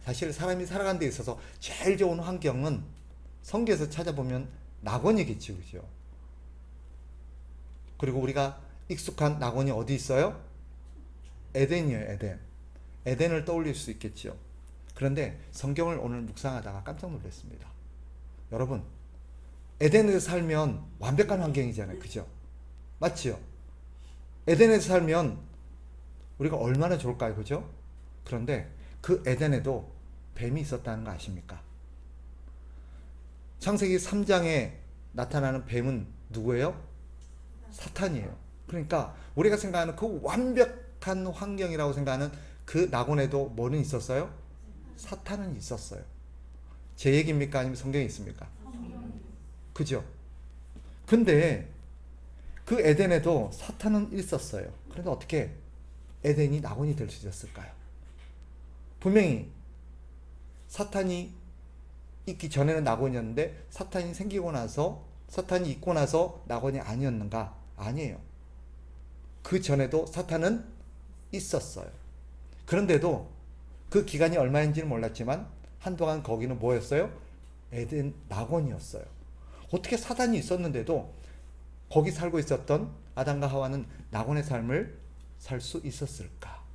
사실 사람이 살아가는 데 있어서 제일 좋은 환경은 성경에서 찾아보면 낙원이겠죠, 그죠? 그리고 우리가 익숙한 낙원이 어디 있어요? 에덴이에요, 에덴. 에덴을 떠올릴 수 있겠죠. 그런데 성경을 오늘 묵상하다가 깜짝 놀랐습니다. 여러분, 에덴에서 살면 완벽한 환경이잖아요, 그죠? 맞지요? 에덴에서 살면 우리가 얼마나 좋을까요, 그죠? 그런데 그 에덴에도 뱀이 있었다는 거 아십니까? 창세기 3장에 나타나는 뱀은 누구예요? 사탄이에요. 그러니까 우리가 생각하는 그 완벽한 환경이라고 생각하는 그 낙원에도 뭐는 있었어요? 사탄은 있었어요. 제 얘기입니까? 아니면 성경에 있습니까? 그죠? 근데 그 에덴에도 사탄은 있었어요. 그런데 어떻게 에덴이 낙원이 될 수 있었을까요? 분명히 사탄이 있기 전에는 낙원이었는데 사탄이 생기고 나서, 사탄이 있고 나서 낙원이 아니었는가? 아니에요. 그 전에도 사탄은 있었어요. 그런데도 그 기간이 얼마인지는 몰랐지만 한동안 거기는 뭐였어요? 에덴 낙원이었어요. 어떻게 사탄이 있었는데도 거기 살고 있었던 아담과 하와는 낙원의 삶을 살 수 있었을까?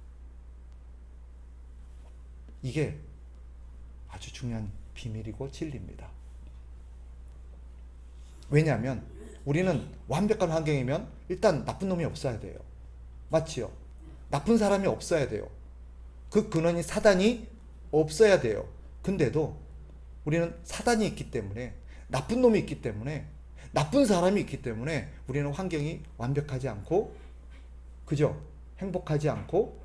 이게 아주 중요한 비밀이고 진리입니다. 왜냐하면 우리는 완벽한 환경이면 일단 나쁜 놈이 없어야 돼요. 맞지요? 나쁜 사람이 없어야 돼요. 그 근원이 사단이 없어야 돼요. 근데도 우리는 사단이 있기 때문에, 나쁜 놈이 있기 때문에, 나쁜 사람이 있기 때문에 우리는 환경이 완벽하지 않고, 그죠? 행복하지 않고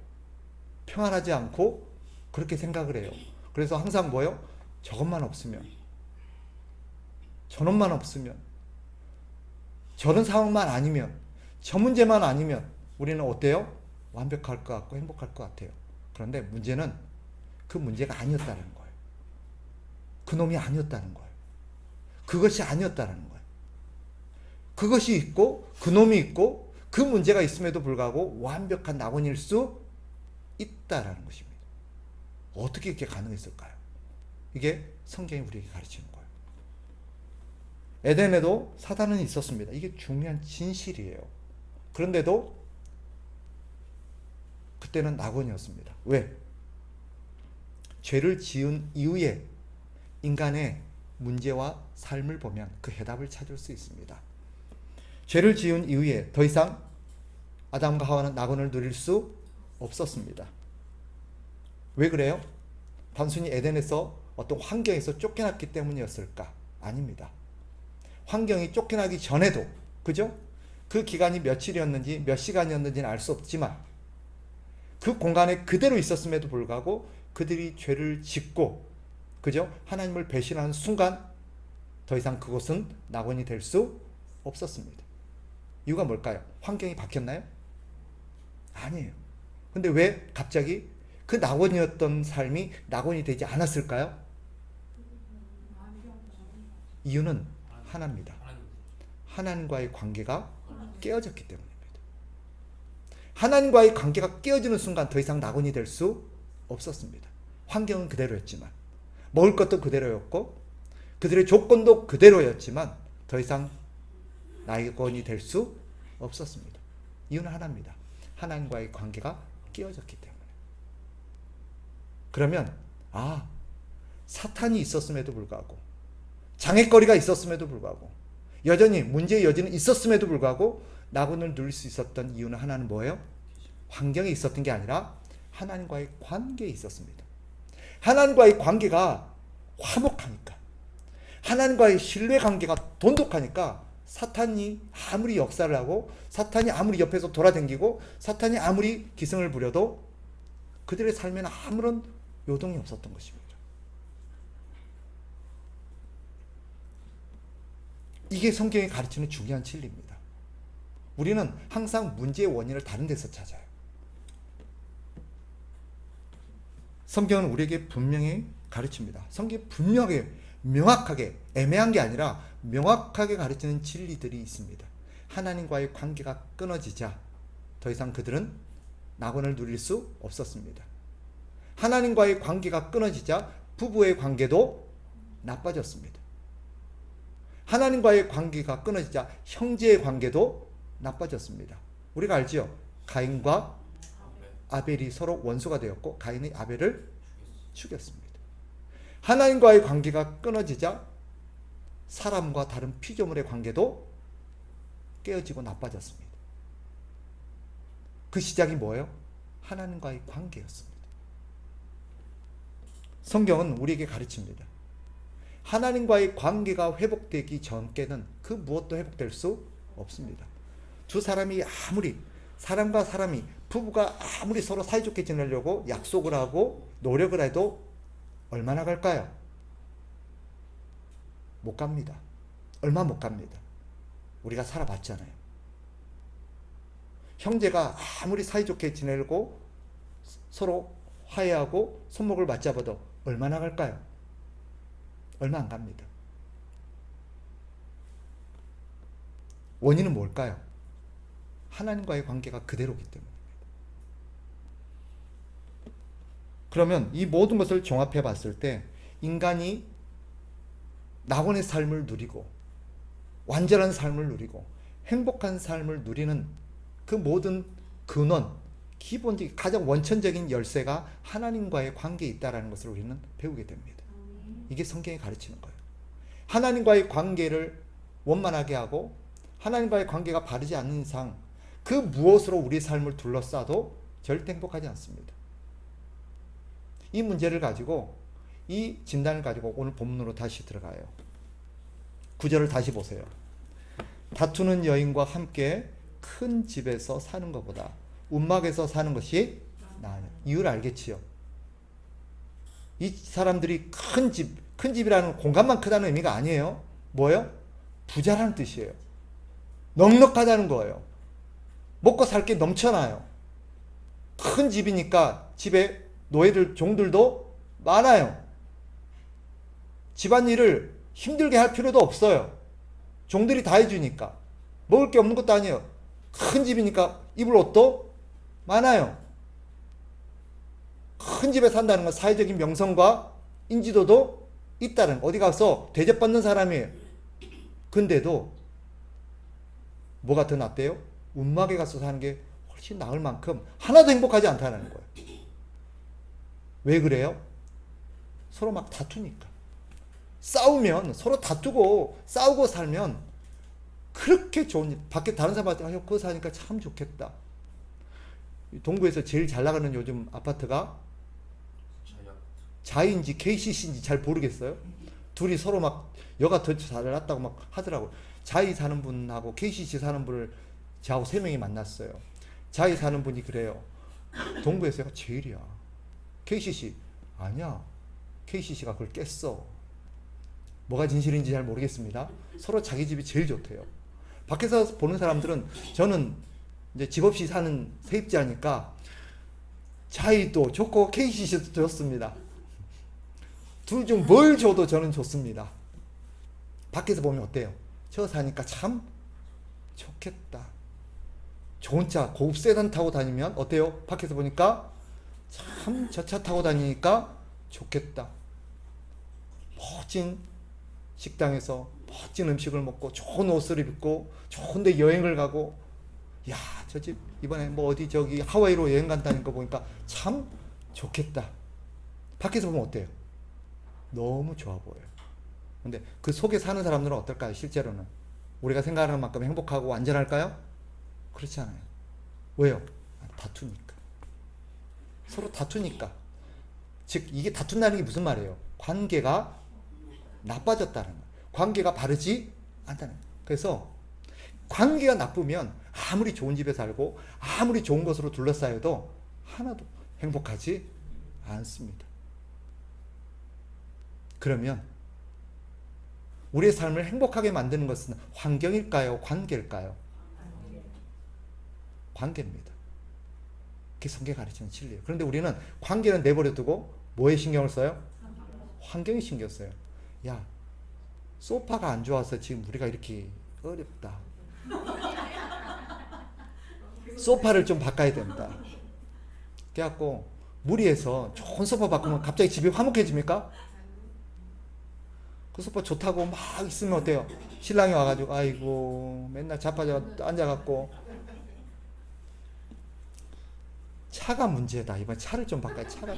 평안하지 않고 그렇게 생각을 해요. 그래서 항상 뭐요? 저것만 없으면, 저놈만 없으면, 저런 상황만 아니면, 저 문제만 아니면 우리는 어때요? 완벽할 것 같고 행복할 것 같아요. 그런데 문제는 그 문제가 아니었다는 거예요. 그 놈이 아니었다는 거예요. 그것이 아니었다는 거예요. 그것이 있고 그 놈이 있고 그 문제가 있음에도 불구하고 완벽한 낙원일 수 있다라는 것입니다. 어떻게 이렇게 가능했을까요? 이게 성경이 우리에게 가르치는 거예요. 에덴에도 사단은 있었습니다. 이게 중요한 진실이에요. 그런데도 그때는 낙원이었습니다. 왜? 죄를 지은 이후에 인간의 문제와 삶을 보면 그 해답을 찾을 수 있습니다. 죄를 지은 이후에 더 이상 아담과 하와는 낙원을 누릴 수 없었습니다. 왜 그래요? 단순히 에덴에서 어떤 환경에서 쫓겨났기 때문이었을까? 아닙니다. 환경이 쫓겨나기 전에도, 그죠? 그 기간이 며칠이었는지 몇 시간이었는지는 알 수 없지만 그 공간에 그대로 있었음에도 불구하고 그들이 죄를 짓고, 그죠? 하나님을 배신하는 순간 더 이상 그곳은 낙원이 될 수 없었습니다. 이유가 뭘까요? 환경이 바뀌었나요? 아니에요. 근데 왜 갑자기 그 낙원이었던 삶이 낙원이 되지 않았을까요? 이유는 하나입니다. 하나님과의 관계가 깨어졌기 때문입니다. 하나님과의 관계가 깨어지는 순간 더 이상 낙원이 될 수 없었습니다. 환경은 그대로였지만, 먹을 것도 그대로였고 그들의 조건도 그대로였지만 더 이상 낙원이 될 수 없었습니다. 이유는 하나입니다. 하나님과의 관계가 깨어졌기 때문에. 그러면 사탄이 있었음에도 불구하고, 장애거리가 있었음에도 불구하고, 여전히 문제의 여지는 있었음에도 불구하고 낙원을 누릴 수 있었던 이유는 하나는 뭐예요? 환경에 있었던 게 아니라 하나님과의 관계에 있었습니다. 하나님과의 관계가 화목하니까, 하나님과의 신뢰관계가 돈독하니까 사탄이 아무리 역사를 하고 사탄이 아무리 옆에서 돌아다니고 사탄이 아무리 기승을 부려도 그들의 삶에는 아무런 요동이 없었던 것입니다. 이게 성경이 가르치는 중요한 진리입니다. 우리는 항상 문제의 원인을 다른 데서 찾아요. 성경은 우리에게 분명히 가르칩니다. 성경이 분명하게, 명확하게, 애매한 게 아니라 명확하게 가르치는 진리들이 있습니다. 하나님과의 관계가 끊어지자 더 이상 그들은 낙원을 누릴 수 없었습니다. 하나님과의 관계가 끊어지자 부부의 관계도 나빠졌습니다. 하나님과의 관계가 끊어지자 형제의 관계도 나빠졌습니다. 우리가 알지요? 가인과 아벨이 서로 원수가 되었고 가인이 아벨을 죽였습니다. 하나님과의 관계가 끊어지자 사람과 다른 피조물의 관계도 깨어지고 나빠졌습니다. 그 시작이 뭐예요? 하나님과의 관계였습니다. 성경은 우리에게 가르칩니다. 하나님과의 관계가 회복되기 전께는 그 무엇도 회복될 수 없습니다. 두 사람이 아무리 사람과 사람이 부부가 아무리 서로 사이좋게 지내려고 약속을 하고 노력을 해도 얼마나 갈까요? 못 갑니다. 얼마 못 갑니다. 우리가 살아봤잖아요. 형제가 아무리 사이좋게 지내려고 서로 화해하고 손목을 맞잡아도 얼마나 갈까요? 얼마 안 갑니다. 원인은 뭘까요? 하나님과의 관계가 그대로기 때문입니다. 그러면 이 모든 것을 종합해 봤을 때 인간이 낙원의 삶을 누리고 완전한 삶을 누리고 행복한 삶을 누리는 그 모든 근원, 기본적인 가장 원천적인 열쇠가 하나님과의 관계에 있다는 것을 우리는 배우게 됩니다. 이게 성경이 가르치는 거예요. 하나님과의 관계를 원만하게 하고 하나님과의 관계가 바르지 않는 이상 그 무엇으로 우리 삶을 둘러싸도 절대 행복하지 않습니다. 이 문제를 가지고 이 진단을 가지고 오늘 본문으로 다시 들어가요. 9절을 다시 보세요. 다투는 여인과 함께 큰 집에서 사는 것보다 움막에서 사는 것이 나아요. 이유를 알겠지요. 이 사람들이 큰 집이라는 공간만 크다는 의미가 아니에요. 뭐예요? 부자라는 뜻이에요. 넉넉하다는 거예요. 먹고 살 게 넘쳐나요. 큰 집이니까 집에 노예들, 종들도 많아요. 집안일을 힘들게 할 필요도 없어요. 종들이 다 해주니까. 먹을 게 없는 것도 아니에요. 큰 집이니까 입을 옷도 많아요. 큰 집에 산다는 건 사회적인 명성과 인지도도 있다는, 어디 가서 대접받는 사람이에요. 근데도 뭐가 더 낫대요? 움막에 가서 사는 게 훨씬 나을 만큼 하나도 행복하지 않다는 거예요. 왜 그래요? 서로 막 다투니까. 싸우면 서로 다투고 싸우고 살면 그렇게 좋은, 밖에 다른 사람한테 그거 사니까 참 좋겠다. 동부에서 제일 잘 나가는 요즘 아파트가 자이인지 KCC인지 잘 모르겠어요. 둘이 서로 막 여가 더 잘났다고 막 하더라고요. 자이 사는 분하고 KCC 사는 분을 저하고 3명이 만났어요. 자이 사는 분이 그래요. 동부에서가 제일이야. KCC 아니야. KCC가 그걸 깼어. 뭐가 진실인지 잘 모르겠습니다. 서로 자기 집이 제일 좋대요. 밖에서 보는 사람들은, 저는 이제 집 없이 사는 세입자니까 자이도 좋고 KCC도 좋습니다. 둘 중 뭘 줘도 저는 좋습니다. 밖에서 보면 어때요? 저 사니까 참 좋겠다. 좋은 차, 고급 세단 타고 다니면 어때요? 밖에서 보니까 참 저 차 타고 다니니까 좋겠다. 멋진 식당에서 멋진 음식을 먹고 좋은 옷을 입고 좋은 데 여행을 가고, 야, 저 집 이번에 뭐 어디 저기 하와이로 여행 간다는 거 보니까 참 좋겠다. 밖에서 보면 어때요? 너무 좋아 보여요. 근데 그 속에 사는 사람들은 어떨까요? 실제로는 우리가 생각하는 만큼 행복하고 안전할까요? 그렇지 않아요. 왜요? 다투니까. 서로 다투니까. 즉 이게 다툰다는 게 무슨 말이에요? 관계가 나빠졌다는 거예요. 관계가 바르지 않다는 거예요. 그래서 관계가 나쁘면 아무리 좋은 집에 살고 아무리 좋은 것으로 둘러싸여도 하나도 행복하지 않습니다. 그러면 우리의 삶을 행복하게 만드는 것은 환경일까요? 관계일까요? 관계입니다. 그게 성경이 가르치는 진리예요. 그런데 우리는 관계는 내버려 두고 뭐에 신경을 써요? 환경에 신경 써요. 야, 소파가 안 좋아서 지금 우리가 이렇게 어렵다. 소파를 좀 바꿔야 된다. 그래갖고 무리해서 좋은 소파 바꾸면 갑자기 집이 화목해집니까? 그 소파 좋다고 막 있으면 어때요? 신랑이 와가지고 아이고 맨날 자빠져 앉아갖고 차가 문제다. 이번 차를 좀 바꿔야 차가.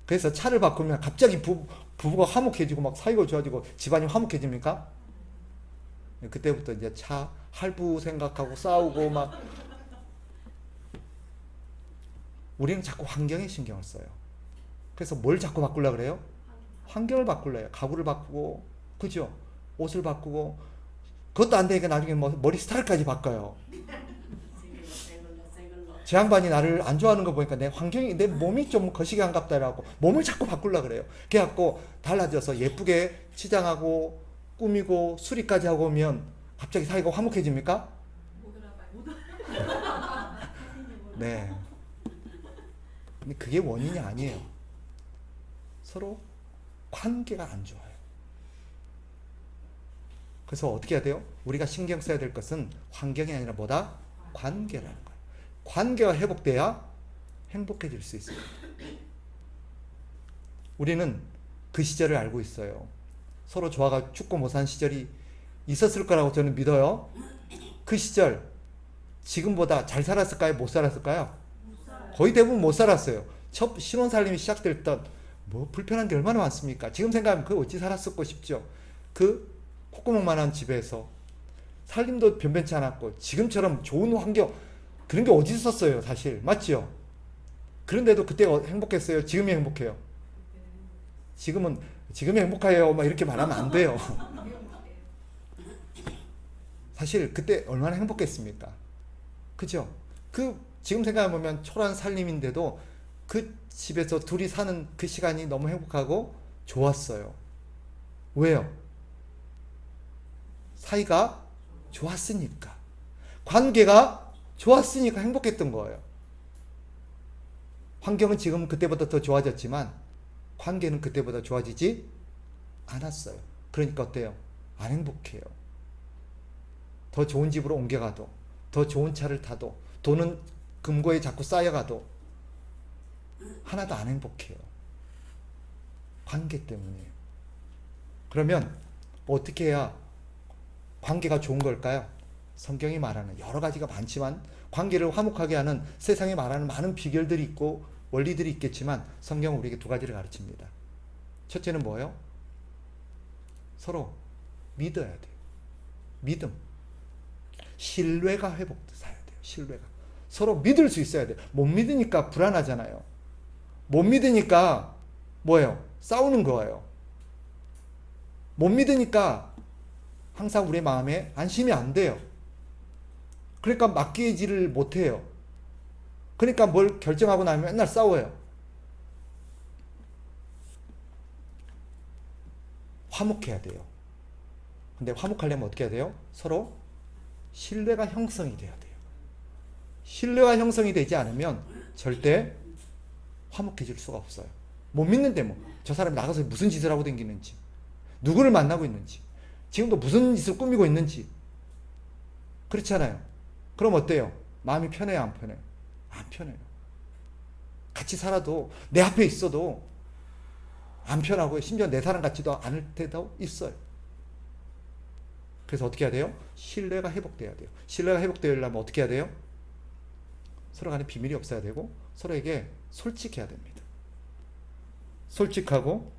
그래서 차를 바꾸면 갑자기 부부가 화목해지고 막 사이가 좋아지고 집안이 화목해집니까? 그때부터 이제 차 할부 생각하고 싸우고 막. 우리는 자꾸 환경에 신경을 써요. 그래서 뭘 자꾸 바꾸려고 그래요? 환경을 바꾸려요. 가구를 바꾸고, 그죠? 옷을 바꾸고, 그것도 안 되니까 나중에 뭐 머리 스타일까지 바꿔요. 제 양반이 나를 안 좋아하는 거 보니까 내 환경이, 내 몸이 좀 거시기 한갑다라고 몸을 자꾸 바꾸려고 그래요. 그래갖고 달라져서 예쁘게 치장하고 꾸미고 수리까지 하고 오면 갑자기 사이가 화목해집니까? 네. 근데 그게 원인이 아니에요. 서로 관계가 안 좋아요. 그래서 어떻게 해야 돼요? 우리가 신경 써야 될 것은 환경이 아니라 뭐다? 관계라는 거예요. 관계가 회복돼야 행복해질 수 있습니다. 우리는 그 시절을 알고 있어요. 서로 좋아가 죽고 못 산 시절이 있었을 거라고 저는 믿어요. 그 시절 지금보다 잘 살았을까요? 못 살았을까요? 거의 대부분 못 살았어요. 첫 신혼살림이 시작될 때 뭐 불편한 게 얼마나 많습니까? 지금 생각하면 그 어찌 살았었고 싶죠. 그 콧구멍만한 집에서 살림도 변변치 않았고 지금처럼 좋은 환경 그런 게 어디 있었어요, 사실. 맞죠? 그런데도 그때 행복했어요? 지금이 행복해요? 지금이 행복해요. 막 이렇게 말하면 안 돼요. 사실 그때 얼마나 행복했습니까? 그죠? 지금 생각해보면 초라한 살림인데도 그 집에서 둘이 사는 그 시간이 너무 행복하고 좋았어요. 왜요? 사이가 좋았으니까. 관계가 좋았으니까 행복했던 거예요. 환경은 지금 그때보다 더 좋아졌지만 관계는 그때보다 좋아지지 않았어요. 그러니까 어때요? 안 행복해요. 더 좋은 집으로 옮겨가도, 더 좋은 차를 타도, 돈은 금고에 자꾸 쌓여가도 하나도 안 행복해요. 관계 때문이에요. 그러면 어떻게 해야 관계가 좋은 걸까요? 성경이 말하는 여러 가지가 많지만 관계를 화목하게 하는 세상이 말하는 많은 비결들이 있고 원리들이 있겠지만 성경은 우리에게 두 가지를 가르칩니다. 첫째는 뭐예요? 서로 믿어야 돼요. 믿음. 신뢰가 회복돼야 돼요. 신뢰가. 서로 믿을 수 있어야 돼요. 못 믿으니까 불안하잖아요. 못 믿으니까 뭐예요? 싸우는 거예요. 못 믿으니까 항상 우리 마음에 안심이 안 돼요. 그러니까 맡기지를 못해요. 그러니까 뭘 결정하고 나면 맨날 싸워요. 화목해야 돼요. 근데 화목하려면 어떻게 해야 돼요? 서로 신뢰가 형성이 돼야 돼요. 신뢰가 형성이 되지 않으면 절대 화목해질 수가 없어요. 못 믿는데 뭐 저 사람이 나가서 무슨 짓을 하고 다니는지, 누구를 만나고 있는지, 지금도 무슨 짓을 꾸미고 있는지. 그렇잖아요. 그럼 어때요? 마음이 편해요, 안 편해요? 안 편해요. 같이 살아도 내 앞에 있어도 안 편하고 심지어 내 사람 같지도 않을 때도 있어요. 그래서 어떻게 해야 돼요? 신뢰가 회복돼야 돼요. 신뢰가 회복되려면 어떻게 해야 돼요? 서로 간에 비밀이 없어야 되고 서로에게 솔직해야 됩니다. 솔직하고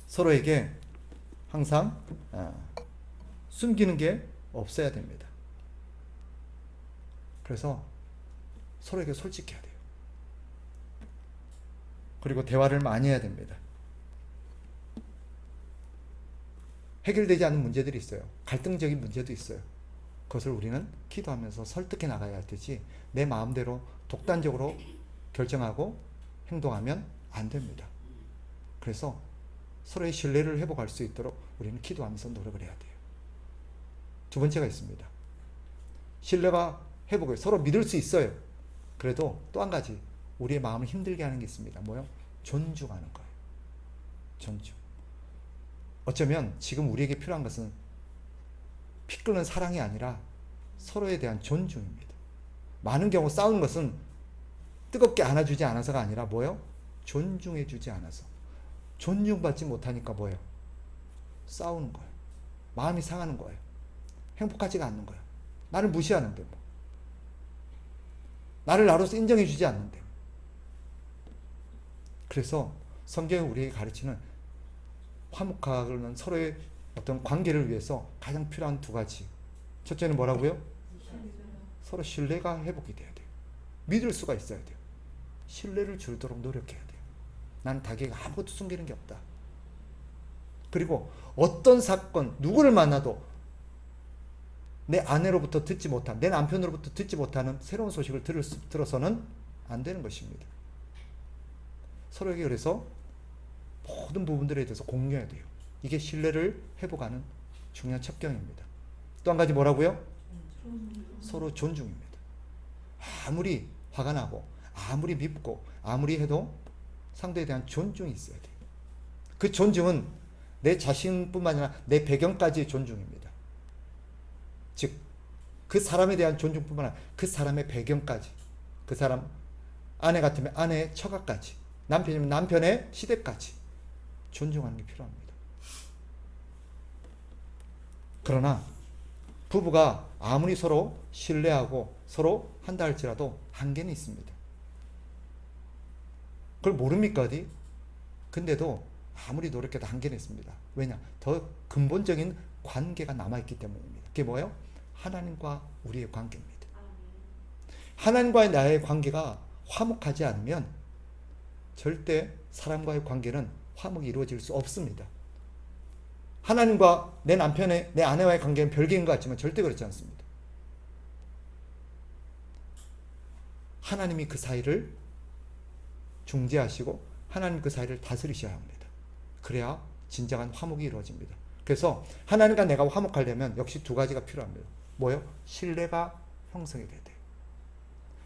서로에게 항상 숨기는 게 없어야 됩니다. 그래서 서로에게 솔직해야 돼요. 그리고 대화를 많이 해야 됩니다. 해결되지 않는 문제들이 있어요. 갈등적인 문제도 있어요. 그것을 우리는 기도하면서 설득해 나가야 되지 내 마음대로 독단적으로 결정하고 행동하면 안 됩니다. 그래서 서로의 신뢰를 회복할 수 있도록 우리는 기도하면서 노력을 해야 돼요. 두 번째가 있습니다. 신뢰가 회복을 서로 믿을 수 있어요. 그래도 또 한 가지 우리의 마음을 힘들게 하는 게 있습니다. 뭐요? 존중하는 거예요. 존중. 어쩌면 지금 우리에게 필요한 것은 피 끓는 사랑이 아니라 서로에 대한 존중입니다. 많은 경우 싸우는 것은 뜨겁게 안아주지 않아서가 아니라 뭐예요? 존중해주지 않아서. 존중받지 못하니까 뭐예요? 싸우는 거예요. 마음이 상하는 거예요. 행복하지가 않는 거예요. 나를 무시하는데 뭐. 나를 나로서 인정해주지 않는데. 그래서 성경이 우리에게 가르치는 화목하는 서로의 어떤 관계를 위해서 가장 필요한 두 가지. 첫째는 뭐라고요? 서로 신뢰가 회복이 돼야 돼요. 믿을 수가 있어야 돼요. 신뢰를 주도록 노력해야 돼요. 나는 자기가 아무것도 숨기는 게 없다. 그리고 어떤 사건, 누구를 만나도 내 아내로부터 듣지 못한, 내 남편으로부터 듣지 못하는 새로운 소식을 들어서는 안 되는 것입니다. 서로에게 그래서 모든 부분들에 대해서 공유해야 돼요. 이게 신뢰를 회복하는 중요한 첩경입니다. 또 한 가지 뭐라고요? 서로 존중입니다. 아무리 화가 나고 아무리 밉고 아무리 해도 상대에 대한 존중이 있어야 돼요. 그 존중은 내 자신뿐만 아니라 내 배경까지의 존중입니다. 즉, 그 사람에 대한 존중뿐만 아니라 그 사람의 배경까지, 그 사람 아내 같으면 아내의 처가까지, 남편이면 남편의 시대까지 존중하는 게 필요합니다. 그러나 부부가 아무리 서로 신뢰하고 서로 한다 할지라도 한계는 있습니다. 그걸 모릅니까 어디? 근데도 아무리 노력해도 한계는 있습니다. 왜냐? 더 근본적인 관계가 남아있기 때문입니다. 그게 뭐예요? 하나님과 우리의 관계입니다. 하나님과의 나의 관계가 화목하지 않으면 절대 사람과의 관계는 화목이 이루어질 수 없습니다. 하나님과 내 남편의, 내 아내와의 관계는 별개인 것 같지만 절대 그렇지 않습니다. 하나님이 그 사이를 중재하시고 하나님 그 사이를 다스리셔야 합니다. 그래야 진정한 화목이 이루어집니다. 그래서 하나님과 내가 화목하려면 역시 두 가지가 필요합니다. 뭐예요? 신뢰가 형성이 돼야 돼요.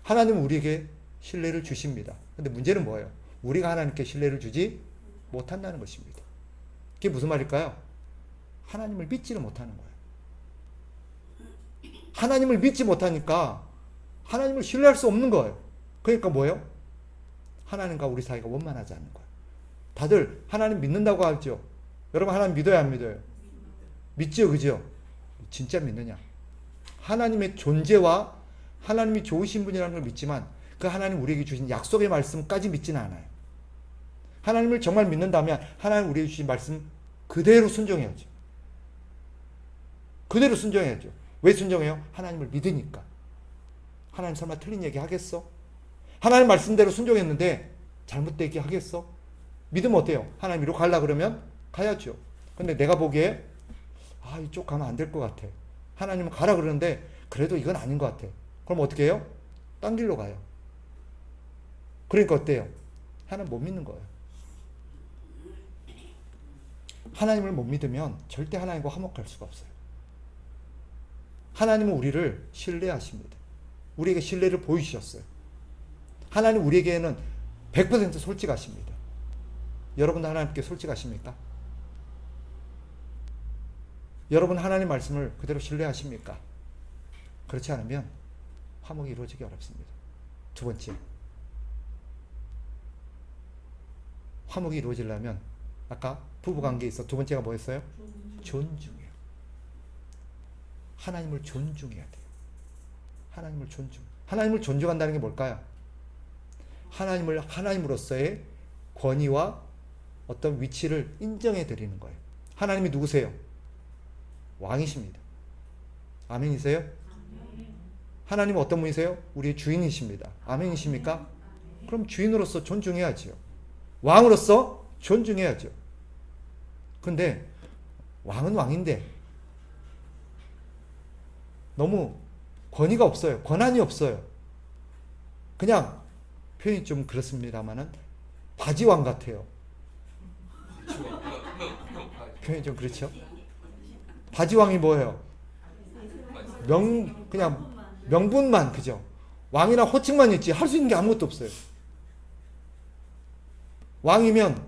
하나님은 우리에게 신뢰를 주십니다. 근데 문제는 뭐예요? 우리가 하나님께 신뢰를 주지 못한다는 것입니다. 그게 무슨 말일까요? 하나님을 믿지를 못하는 거예요. 하나님을 믿지 못하니까 하나님을 신뢰할 수 없는 거예요. 그러니까 뭐예요? 하나님과 우리 사이가 원만하지 않는 거예요. 다들 하나님 믿는다고 하죠. 여러분 하나님 믿어요, 안 믿어요? 믿죠, 그죠? 진짜 믿느냐? 하나님의 존재와 하나님이 좋으신 분이라는 걸 믿지만 그 하나님 우리에게 주신 약속의 말씀까지 믿지는 않아요. 하나님을 정말 믿는다면 하나님 우리에게 주신 말씀 그대로 순종해야죠. 그대로 순종해야죠. 왜 순종해요? 하나님을 믿으니까. 하나님 설마 틀린 얘기 하겠어? 하나님 말씀대로 순종했는데 잘못되게 하겠어? 믿으면 어때요? 하나님 이리로 가려고 그러면 가야죠. 근데 내가 보기에 이쪽 가면 안 될 것 같아. 하나님은 가라 그러는데 그래도 이건 아닌 것 같아. 그럼 어떻게 해요? 딴 길로 가요. 그러니까 어때요? 하나님 못 믿는 거예요. 하나님을 못 믿으면 절대 하나님과 화목할 수가 없어요. 하나님은 우리를 신뢰하십니다. 우리에게 신뢰를 보여주셨어요. 하나님 우리에게는 100% 솔직하십니다. 여러분도 하나님께 솔직하십니까? 여러분 하나님 말씀을 그대로 신뢰하십니까? 그렇지 않으면 화목이 이루어지기 어렵습니다. 두 번째, 화목이 이루어지려면 아까 부부관계에 있어 두 번째가 뭐였어요? 존중이에요. 하나님을 존중해야 돼요. 하나님을 존중한다는 게 뭘까요? 하나님을 하나님으로서의 권위와 어떤 위치를 인정해 드리는 거예요. 하나님이 누구세요? 왕이십니다. 아멘이세요? 하나님은 어떤 분이세요? 우리의 주인이십니다. 아멘이십니까? 그럼 주인으로서 존중해야지요. 왕으로서 존중해야죠. 근데 왕은 왕인데 너무 권위가 없어요. 권한이 없어요. 그냥 표현이 좀 그렇습니다만은 바지왕 같아요. 표현이 좀 그렇죠? 바지왕이 뭐예요? 그냥 명분만, 그죠? 왕이나 호칭만 있지 할 수 있는 게 아무것도 없어요. 왕이면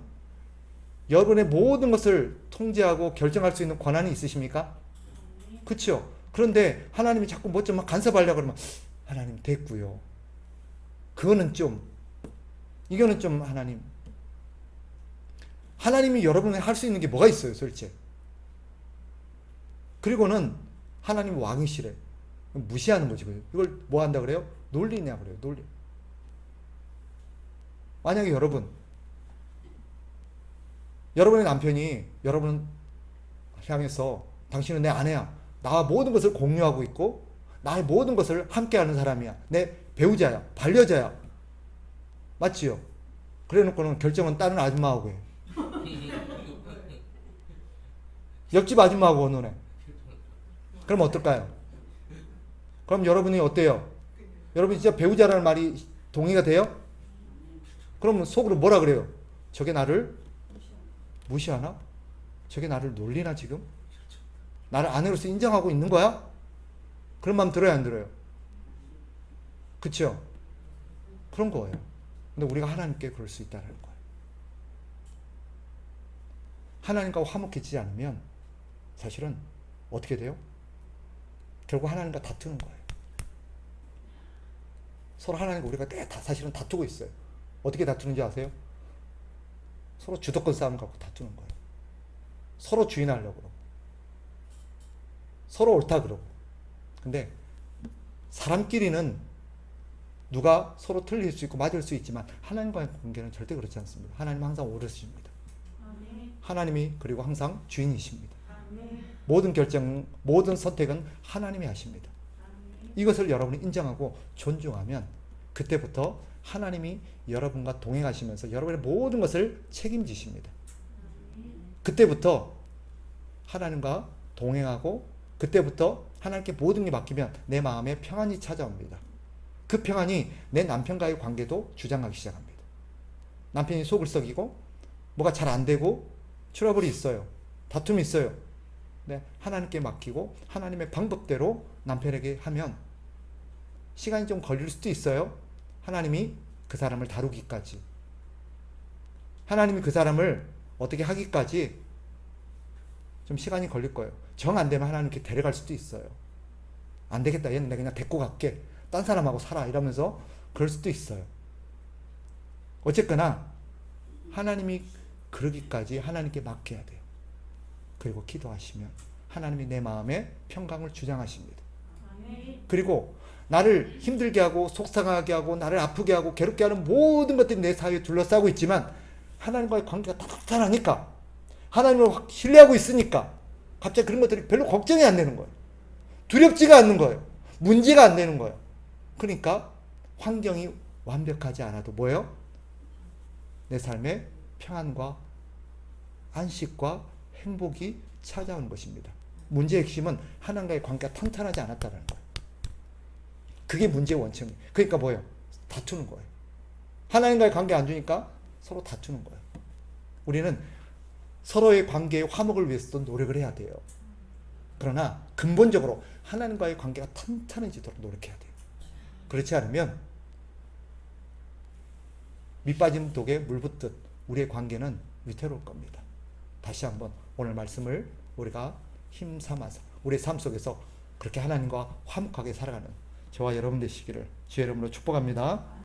여러분의 모든 것을 통제하고 결정할 수 있는 권한이 있으십니까? 그렇죠? 그런데 하나님이 자꾸 뭐 좀 간섭하려고 그러면 하나님 됐고요. 이거는 좀 하나님이 여러분이 할 수 있는 게 뭐가 있어요, 솔직히. 그리고는 하나님 왕이시래. 무시하는 거지. 이걸 뭐 한다 그래요? 논리냐 그래요, 논리. 만약에 여러분의 남편이 여러분을 향해서 당신은 내 아내야. 나와 모든 것을 공유하고 있고 나의 모든 것을 함께하는 사람이야. 내 배우자야. 반려자야. 맞지요? 그래놓고는 결정은 다른 아줌마하고 해. 옆집 아줌마하고 의논해. 그럼 어떨까요? 그럼 여러분이 어때요? 여러분이 진짜 배우자라는 말이 동의가 돼요? 그러면 속으로 뭐라 그래요? 저게 나를 무시하나? 저게 나를 놀리나 지금? 나를 아내로서 인정하고 있는 거야? 그런 마음 들어요, 안 들어요? 그쵸? 그런 거예요. 근데 우리가 하나님께 그럴 수 있다는 거예요. 하나님과 화목해지지 않으면 사실은 어떻게 돼요? 결국 하나님과 다투는 거예요. 서로 하나님과 우리가 사실은 다투고 있어요. 어떻게 다투는지 아세요? 서로 주도권 싸움 갖고 다투는 거예요. 서로 주인하려고 그러고 서로 옳다 그러고. 근데 사람끼리는 누가 서로 틀릴 수 있고 맞을 수 있지만 하나님과의 관계는 절대 그렇지 않습니다. 하나님은 항상 옳으십니다. 하나님이 그리고 항상 주인이십니다. 모든 결정, 모든 선택은 하나님이 하십니다. 이것을 여러분이 인정하고 존중하면 그때부터 하나님이 여러분과 동행하시면서 여러분의 모든 것을 책임지십니다. 그때부터 하나님과 동행하고 그때부터 하나님께 모든 게 맡기면 내 마음에 평안이 찾아옵니다. 그 평안이 내 남편과의 관계도 주장하기 시작합니다. 남편이 속을 썩이고 뭐가 잘 안 되고 트러블이 있어요. 다툼이 있어요. 네, 하나님께 맡기고 하나님의 방법대로 남편에게 하면 시간이 좀 걸릴 수도 있어요. 하나님이 그 사람을 다루기까지, 하나님이 그 사람을 어떻게 하기까지 좀 시간이 걸릴 거예요. 정 안 되면 하나님께 데려갈 수도 있어요. 안 되겠다, 얘는 내가 그냥 데리고 갈게, 딴 사람하고 살아, 이러면서 그럴 수도 있어요. 어쨌거나 하나님이 그러기까지 하나님께 맡겨야 돼요. 그리고 기도하시면 하나님이 내 마음에 평강을 주장하십니다. 그리고 나를 힘들게 하고 속상하게 하고 나를 아프게 하고 괴롭게 하는 모든 것들이 내 사이에 둘러싸고 있지만 하나님과의 관계가 따뜻하니까, 하나님을 신뢰하고 있으니까 갑자기 그런 것들이 별로 걱정이 안 되는 거예요. 두렵지가 않는 거예요. 문제가 안 되는 거예요. 그러니까 환경이 완벽하지 않아도 뭐예요? 내 삶에 평안과 안식과 행복이 찾아오는 것입니다. 문제의 핵심은 하나님과의 관계가 탄탄하지 않았다는 거예요. 그게 문제의 원천이에요. 그러니까 뭐예요? 다투는 거예요. 하나님과의 관계 안 주니까 서로 다투는 거예요. 우리는 서로의 관계의 화목을 위해서도 노력을 해야 돼요. 그러나 근본적으로 하나님과의 관계가 탄탄해지도록 노력해야 돼요. 그렇지 않으면 밑빠진 독에 물 붓듯 우리의 관계는 위태로울 겁니다. 다시 한번 오늘 말씀을 우리가 힘삼아서 우리의 삶 속에서 그렇게 하나님과 화목하게 살아가는 저와 여러분 되시기를 주의 이름으로 축복합니다.